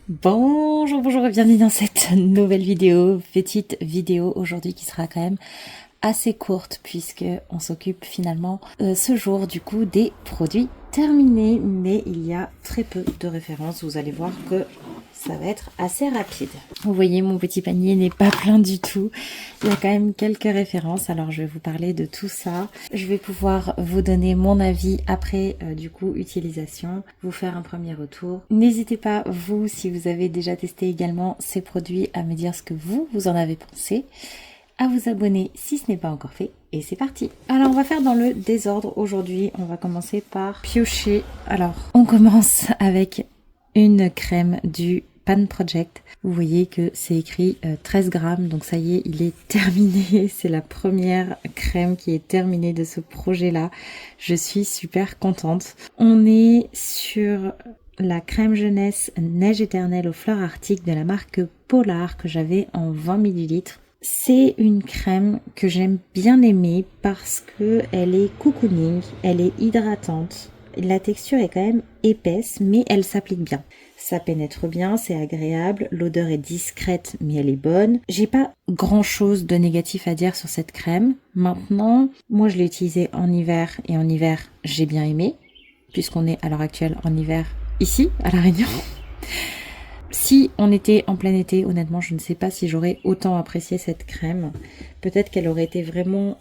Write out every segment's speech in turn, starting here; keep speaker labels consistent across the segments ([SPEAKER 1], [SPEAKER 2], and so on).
[SPEAKER 1] Bonjour, bonjour et bienvenue dans cette nouvelle vidéo, petite vidéo aujourd'hui qui sera quand même assez courte puisque on s'occupe finalement ce jour du coup des produits terminés, mais il y a très peu de références, vous allez voir que ça va être assez rapide. Vous voyez, mon petit panier n'est pas plein du tout, il y a quand même quelques références, alors je vais vous parler de tout ça. Je vais pouvoir vous donner mon avis après du coup utilisation, vous faire un premier retour. N'hésitez pas, vous, si vous avez déjà testé également ces produits, à me dire ce que vous en avez pensé, à vous abonner si ce n'est pas encore fait, et c'est parti. Alors on va faire dans le désordre aujourd'hui, on va commencer par piocher. Alors on commence avec une crème du Pan Project. Vous voyez que c'est écrit 13 grammes, donc ça y est, il est terminé. C'est la première crème qui est terminée de ce projet-là. Je suis super contente. On est sur la crème jeunesse neige éternelle aux fleurs arctiques de la marque Polar que j'avais en 20 ml. C'est une crème que j'aime bien aimer parce que elle est cocooning, elle est hydratante. La texture est quand même épaisse, mais elle s'applique bien. Ça pénètre bien, c'est agréable, l'odeur est discrète, mais elle est bonne. J'ai pas grand chose de négatif à dire sur cette crème. Maintenant, moi je l'ai utilisée en hiver, et en hiver, j'ai bien aimé, puisqu'on est à l'heure actuelle en hiver ici, à La Réunion. Si on était en plein été, honnêtement, je ne sais pas si j'aurais autant apprécié cette crème. Peut-être qu'elle aurait été vraiment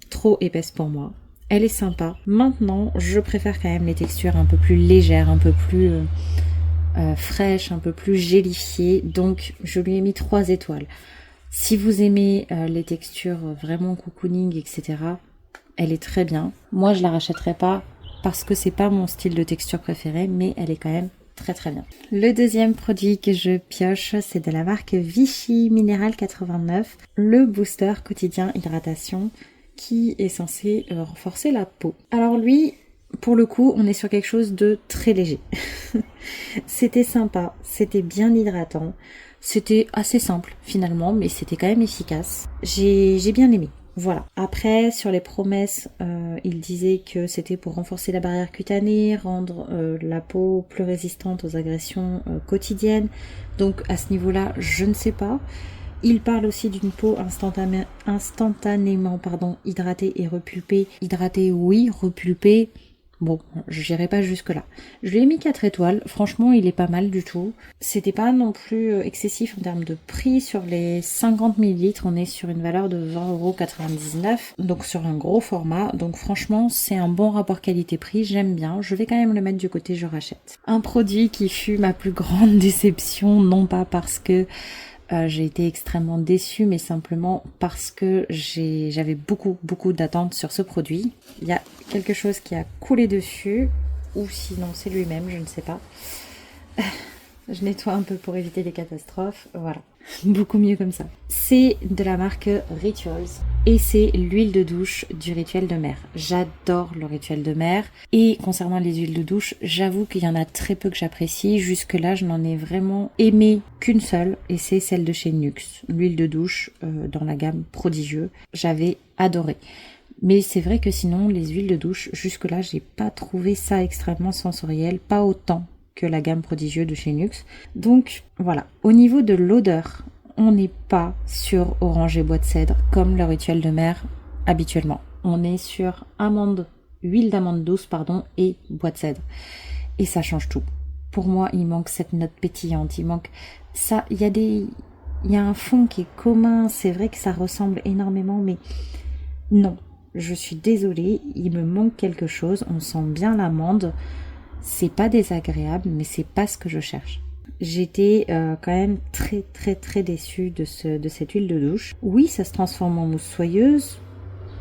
[SPEAKER 1] trop épaisse pour moi. Elle est sympa. Maintenant, je préfère quand même les textures un peu plus légères, un peu plus fraîches, un peu plus gélifiées. Donc, je lui ai mis 3 étoiles. Si vous aimez les textures vraiment cocooning, etc., elle est très bien. Moi, je la rachèterai pas parce que c'est pas mon style de texture préféré, mais elle est quand même très très bien. Le deuxième produit que je pioche, c'est de la marque Vichy Mineral 89, le booster quotidien hydratation qui est censé renforcer la peau. Alors lui, pour le coup, on est sur quelque chose de très léger. C'était sympa, c'était bien hydratant, c'était assez simple finalement, mais c'était quand même efficace. J'ai bien aimé. Voilà. Après, sur les promesses, il disait que c'était pour renforcer la barrière cutanée, rendre la peau plus résistante aux agressions quotidiennes. Donc à ce niveau-là, je ne sais pas. Il parle aussi d'une peau instantanément hydratée et repulpée. Hydratée, oui, repulpée. Bon, je n'irai pas jusque là. Je lui ai mis 4 étoiles, franchement il est pas mal du tout. C'était pas non plus excessif en termes de prix, sur les 50 ml on est sur une valeur de 20,99 €, donc sur un gros format, donc franchement c'est un bon rapport qualité-prix, j'aime bien, je vais quand même le mettre du côté je rachète. Un produit qui fut ma plus grande déception, non pas parce que j'ai été extrêmement déçue, mais simplement parce que j'avais beaucoup d'attentes sur ce produit. Il y a quelque chose qui a coulé dessus, ou sinon c'est lui-même, je ne sais pas. Je nettoie un peu pour éviter les catastrophes, voilà. Beaucoup mieux comme ça. C'est de la marque Rituals et c'est l'huile de douche du rituel de mer. J'adore le rituel de mer et concernant les huiles de douche, j'avoue qu'il y en a très peu que j'apprécie. Jusque là, je n'en ai vraiment aimé qu'une seule et c'est celle de chez Nuxe. L'huile de douche dans la gamme Prodigieux. J'avais adoré. Mais c'est vrai que sinon, les huiles de douche, jusque là, j'ai pas trouvé ça extrêmement sensoriel, pas autant que la gamme Prodigieux de chez Nuxe. Donc voilà, au niveau de l'odeur, on n'est pas sur orange et bois de cèdre comme le rituel de mer habituellement. On est sur huile d'amande douce et bois de cèdre. Et ça change tout. Pour moi, il manque cette note pétillante, il manque ça, il y a un fond qui est commun, c'est vrai que ça ressemble énormément, mais non, je suis désolée, il me manque quelque chose, on sent bien l'amande. C'est pas désagréable, mais c'est pas ce que je cherche. J'étais quand même très déçue de cette huile de douche. Oui, ça se transforme en mousse soyeuse.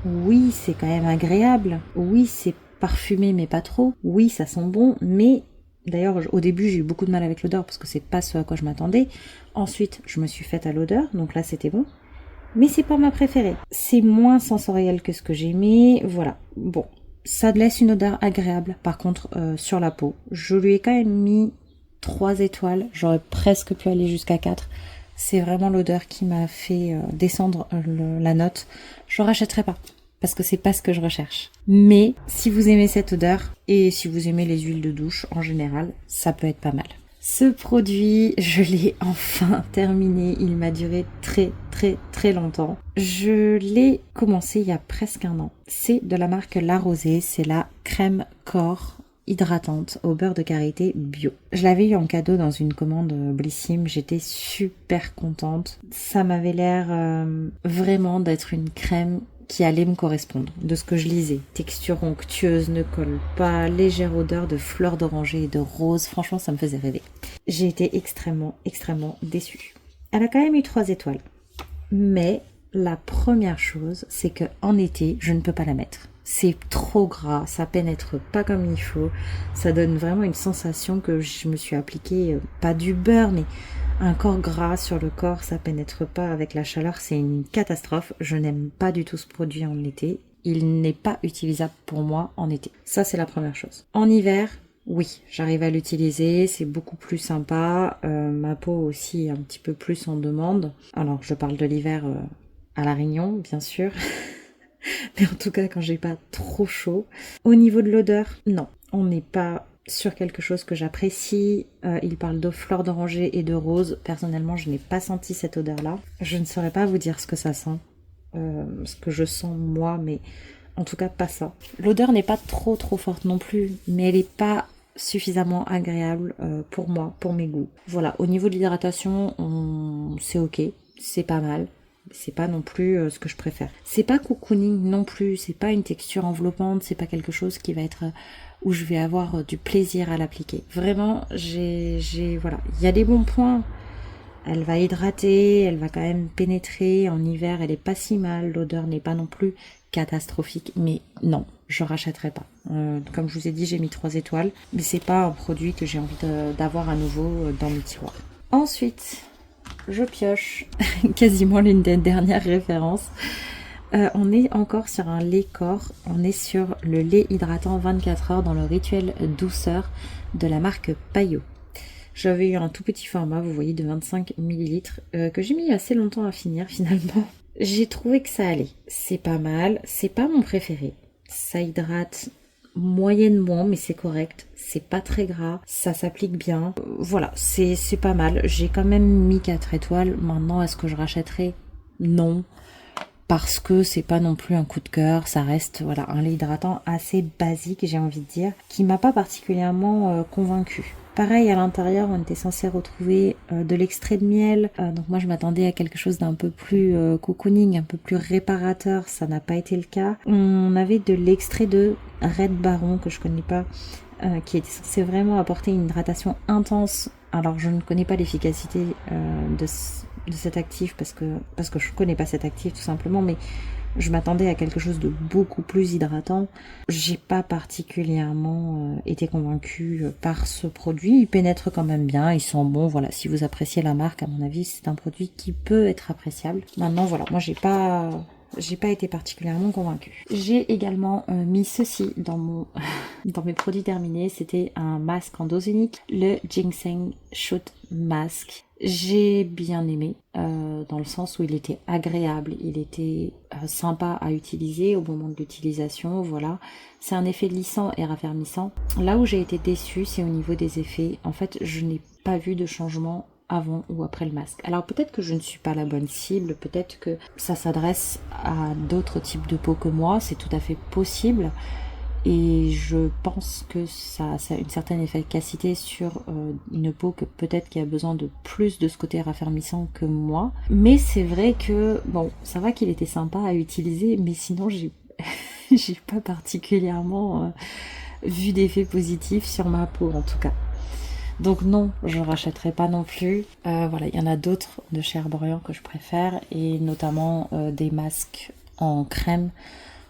[SPEAKER 1] Oui, c'est quand même agréable. Oui, c'est parfumé, mais pas trop. Oui, ça sent bon, mais d'ailleurs, au début, j'ai eu beaucoup de mal avec l'odeur parce que c'est pas ce à quoi je m'attendais. Ensuite, je me suis faite à l'odeur, donc là, c'était bon. Mais c'est pas ma préférée. C'est moins sensoriel que ce que j'aimais. Voilà. Bon. Ça laisse une odeur agréable, par contre, sur la peau. Je lui ai quand même mis 3 étoiles. J'aurais presque pu aller jusqu'à 4. C'est vraiment l'odeur qui m'a fait descendre la note. Je ne rachèterai pas, parce que c'est pas ce que je recherche. Mais si vous aimez cette odeur, et si vous aimez les huiles de douche en général, ça peut être pas mal. Ce produit, je l'ai enfin terminé. Il m'a duré très longtemps. Je l'ai commencé il y a presque un an. C'est de la marque La Rosée. C'est la crème corps hydratante au beurre de karité bio. Je l'avais eu en cadeau dans une commande Blissim. J'étais super contente. Ça m'avait l'air vraiment d'être une crème qui allait me correspondre, de ce que je lisais. Texture onctueuse, ne colle pas, légère odeur de fleurs d'oranger et de rose. Franchement, ça me faisait rêver. J'ai été extrêmement déçue. Elle a quand même eu 3 étoiles. Mais la première chose, c'est que en été, je ne peux pas la mettre. C'est trop gras, ça pénètre pas comme il faut. Ça donne vraiment une sensation que je me suis appliqué, pas du beurre, mais un corps gras sur le corps, ça pénètre pas avec la chaleur, c'est une catastrophe. Je n'aime pas du tout ce produit en été. Il n'est pas utilisable pour moi en été. Ça, c'est la première chose. En hiver, oui, j'arrive à l'utiliser, c'est beaucoup plus sympa. Ma peau aussi un petit peu plus en demande. Alors, je parle de l'hiver à La Réunion, bien sûr. Mais en tout cas, quand j'ai pas trop chaud. Au niveau de l'odeur, non, on n'est pas sur quelque chose que j'apprécie. Il parle de fleurs d'oranger et de rose. Personnellement, je n'ai pas senti cette odeur-là. Je ne saurais pas vous dire ce que ça sent, ce que je sens moi, mais en tout cas pas ça. L'odeur n'est pas trop forte non plus, mais elle n'est pas suffisamment agréable pour moi, pour mes goûts. Voilà, au niveau de l'hydratation, c'est ok, c'est pas mal. C'est pas non plus ce que je préfère. C'est pas cocooning non plus, c'est pas une texture enveloppante, c'est pas quelque chose qui va être où je vais avoir du plaisir à l'appliquer. Vraiment, voilà, il y a des bons points. Elle va hydrater, elle va quand même pénétrer. En hiver, elle est pas si mal. L'odeur n'est pas non plus catastrophique, mais non, je rachèterai pas. Comme je vous ai dit, j'ai mis 3 étoiles, mais c'est pas un produit que j'ai envie d'avoir à nouveau dans mes tiroirs. Ensuite, je pioche quasiment l'une des dernières références. On est encore sur un lait corps. On est sur le lait hydratant 24 heures dans le rituel douceur de la marque Payot. J'avais eu un tout petit format, vous voyez, de 25 ml que j'ai mis assez longtemps à finir finalement. J'ai trouvé que ça allait. C'est pas mal. C'est pas mon préféré. Ça hydrate moyennement, mais c'est correct. C'est pas très gras. Ça s'applique bien. Voilà, c'est pas mal. J'ai quand même mis 4 étoiles. Maintenant, est-ce que je rachèterai? Non. Parce que c'est pas non plus un coup de cœur. Ça reste, voilà, un lait hydratant assez basique, j'ai envie de dire, qui m'a pas particulièrement convaincue. Pareil, à l'intérieur, on était censé retrouver de l'extrait de miel. Donc moi, je m'attendais à quelque chose d'un peu plus cocooning, un peu plus réparateur. Ça n'a pas été le cas. On avait de l'extrait de Red Baron, que je connais pas, qui était censé vraiment apporter une hydratation intense. Alors, je ne connais pas l'efficacité de cet actif parce que je connais pas cet actif tout simplement, mais je m'attendais à quelque chose de beaucoup plus hydratant. J'ai pas particulièrement été convaincue par ce produit. Il pénètre quand même bien, il sent bon. Voilà, si vous appréciez la marque, à mon avis, c'est un produit qui peut être appréciable. Maintenant, voilà, moi j'ai pas été particulièrement convaincue. J'ai également mis ceci dans mes produits terminés. C'était un masque en dose unique, le Ginseng Shoot Mask. J'ai bien aimé, dans le sens où il était agréable, il était sympa à utiliser au moment de l'utilisation, voilà. C'est un effet lissant et raffermissant. Là où j'ai été déçue, c'est au niveau des effets. En fait, je n'ai pas vu de changement avant ou après le masque. Alors peut-être que je ne suis pas la bonne cible, peut-être que ça s'adresse à d'autres types de peau que moi, c'est tout à fait possible. Et je pense que ça a une certaine efficacité sur une peau que peut-être qui a besoin de plus de ce côté raffermissant que moi. Mais c'est vrai que, bon, ça va qu'il était sympa à utiliser, mais sinon j'ai pas particulièrement vu d'effet positif sur ma peau en tout cas. Donc non, je rachèterai pas non plus. Voilà, il y en a d'autres de chez Herborian que je préfère, et notamment des masques en crème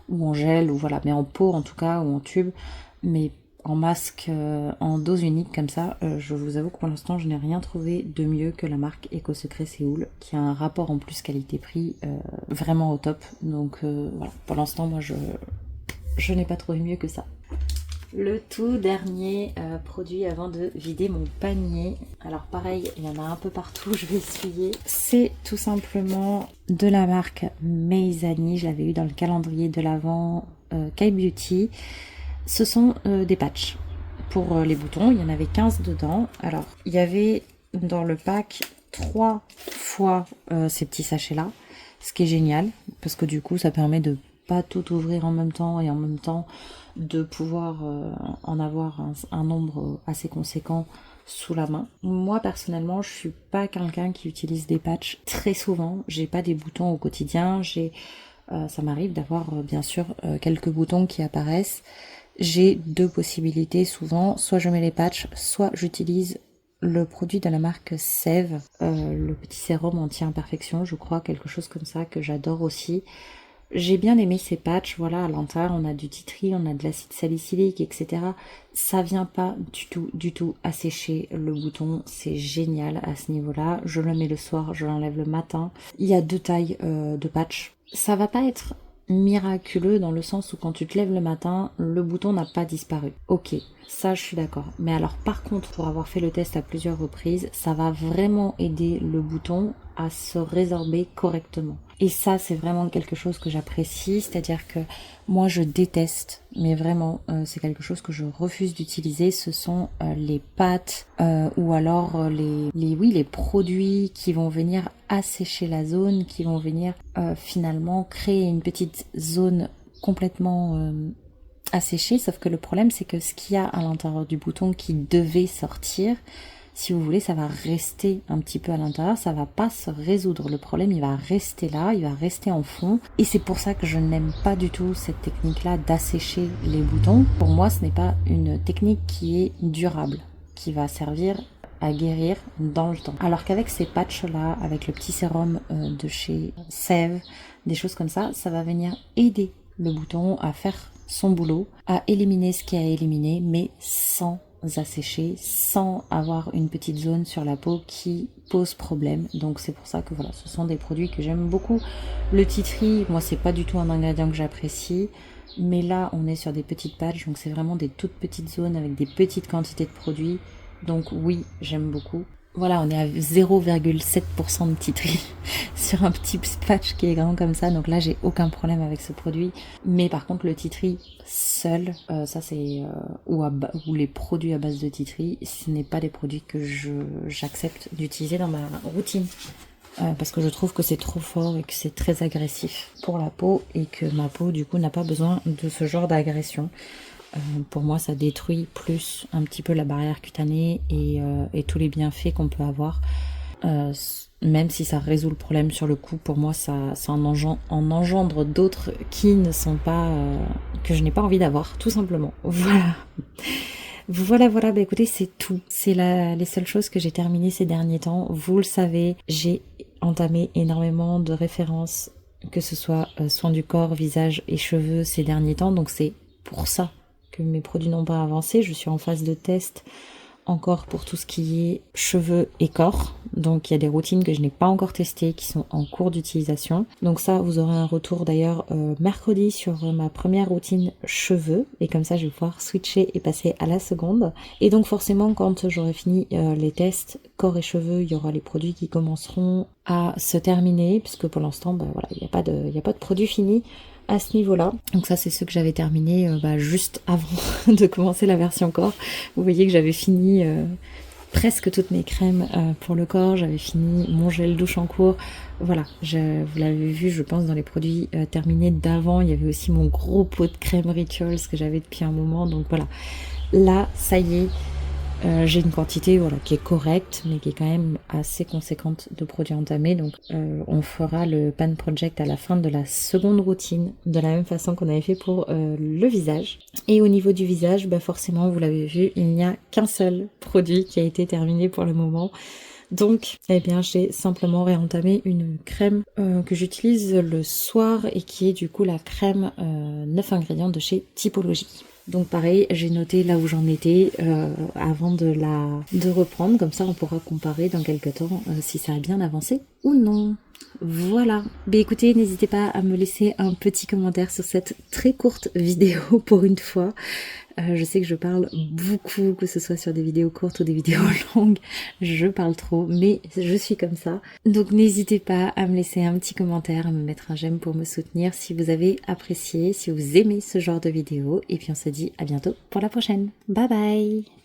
[SPEAKER 1] ou en gel, ou voilà, mais en pot en tout cas, ou en tube, mais en masque en dose unique comme ça, je vous avoue que pour l'instant je n'ai rien trouvé de mieux que la marque Eco Secret Séoul, qui a un rapport en plus qualité-prix vraiment au top. Donc voilà, pour l'instant moi je n'ai pas trouvé mieux que ça. Le tout dernier produit avant de vider mon panier. Alors pareil, il y en a un peu partout, je vais essuyer. C'est tout simplement de la marque Meizani. Je l'avais eu dans le calendrier de l'Avent Kai Beauty. Ce sont des patchs pour les boutons. Il y en avait 15 dedans. Alors, il y avait dans le pack 3 fois ces petits sachets-là, ce qui est génial, parce que du coup, ça permet de pas tout ouvrir en même temps et en même temps de pouvoir en avoir un nombre assez conséquent sous la main. Moi personnellement, je suis pas quelqu'un qui utilise des patchs très souvent. J'ai pas des boutons au quotidien. Ça m'arrive d'avoir bien sûr quelques boutons qui apparaissent. J'ai deux possibilités souvent. Soit je mets les patchs, soit j'utilise le produit de la marque Sève, le petit sérum anti-imperfection, je crois, quelque chose comme ça que j'adore aussi. J'ai bien aimé ces patchs, voilà, à l'intérieur on a du tea tree, on a de l'acide salicylique, etc. Ça vient pas du tout assécher le bouton, c'est génial à ce niveau-là. Je le mets le soir, je l'enlève le matin. Il y a deux tailles de patchs. Ça va pas être miraculeux dans le sens où quand tu te lèves le matin, le bouton n'a pas disparu. Ok, ça je suis d'accord. Mais alors par contre, pour avoir fait le test à plusieurs reprises, ça va vraiment aider le bouton à se résorber correctement. Et ça, c'est vraiment quelque chose que j'apprécie, c'est-à-dire que moi je déteste, mais vraiment c'est quelque chose que je refuse d'utiliser, ce sont les pâtes ou alors les produits qui vont venir assécher la zone, qui vont venir finalement créer une petite zone complètement asséchée, sauf que le problème c'est que ce qu'il y a à l'intérieur du bouton qui devait sortir, si vous voulez, ça va rester un petit peu à l'intérieur, ça va pas se résoudre. Le problème, il va rester là, il va rester en fond. Et c'est pour ça que je n'aime pas du tout cette technique-là d'assécher les boutons. Pour moi, ce n'est pas une technique qui est durable, qui va servir à guérir dans le temps. Alors qu'avec ces patchs-là, avec le petit sérum de chez Sève, des choses comme ça, ça va venir aider le bouton à faire son boulot, à éliminer ce qu'il y a à éliminer, mais sans assécher, sans avoir une petite zone sur la peau qui pose problème. Donc c'est pour ça que voilà, ce sont des produits que j'aime beaucoup. Le tea tree, moi c'est pas du tout un ingrédient que j'apprécie, mais là on est sur des petites patchs, donc c'est vraiment des toutes petites zones avec des petites quantités de produits. Donc oui, j'aime beaucoup. Voilà, on est à 0,7% de tea tree sur un petit patch qui est grand comme ça. Donc là, j'ai aucun problème avec ce produit. Mais par contre, le tea tree seul, ça c'est ou les produits à base de tea tree, ce n'est pas des produits que j'accepte d'utiliser dans ma routine. Parce que je trouve que c'est trop fort et que c'est très agressif pour la peau et que ma peau du coup n'a pas besoin de ce genre d'agression. Pour moi, ça détruit plus un petit peu la barrière cutanée et tous les bienfaits qu'on peut avoir. Même si ça résout le problème sur le coup, pour moi, ça en engendre d'autres qui ne sont pas... que je n'ai pas envie d'avoir, tout simplement. Voilà. Voilà, bah écoutez, c'est tout. C'est les seules choses que j'ai terminées ces derniers temps. Vous le savez, j'ai entamé énormément de références, que ce soit soins du corps, visage et cheveux ces derniers temps. Donc c'est pour ça que mes produits n'ont pas avancé. Je suis en phase de test encore pour tout ce qui est cheveux et corps. Donc il y a des routines que je n'ai pas encore testées qui sont en cours d'utilisation. Donc ça, vous aurez un retour d'ailleurs mercredi sur ma première routine cheveux. Et comme ça, je vais pouvoir switcher et passer à la seconde. Et donc forcément, quand j'aurai fini les tests corps et cheveux, il y aura les produits qui commenceront à se terminer. Puisque pour l'instant, bah, voilà, il n'y a pas de produit fini à ce niveau-là. Donc ça, c'est ce que j'avais terminé juste avant de commencer la version corps. Vous voyez que j'avais fini presque toutes mes crèmes pour le corps. J'avais fini mon gel douche en cours. Voilà, vous l'avez vu, je pense, dans les produits terminés d'avant. Il y avait aussi mon gros pot de crème Rituals que j'avais depuis un moment. Donc voilà, là, ça y est. J'ai une quantité qui est correcte, mais qui est quand même assez conséquente de produits entamés. Donc on fera le Pan Project à la fin de la seconde routine, de la même façon qu'on avait fait pour le visage. Et au niveau du visage, forcément, vous l'avez vu, il n'y a qu'un seul produit qui a été terminé pour le moment. Donc, j'ai simplement réentamé une crème que j'utilise le soir et qui est du coup la crème 9 ingrédients de chez Typologie. Donc pareil, j'ai noté là où j'en étais avant de reprendre, comme ça on pourra comparer dans quelques temps si ça a bien avancé ou non. Voilà. Écoutez, n'hésitez pas à me laisser un petit commentaire sur cette très courte vidéo pour une fois. Je sais que je parle beaucoup, que ce soit sur des vidéos courtes ou des vidéos longues, je parle trop, mais je suis comme ça. Donc n'hésitez pas à me laisser un petit commentaire, à me mettre un j'aime pour me soutenir si vous avez apprécié, si vous aimez ce genre de vidéo. Et puis on se dit à bientôt pour la prochaine. Bye bye!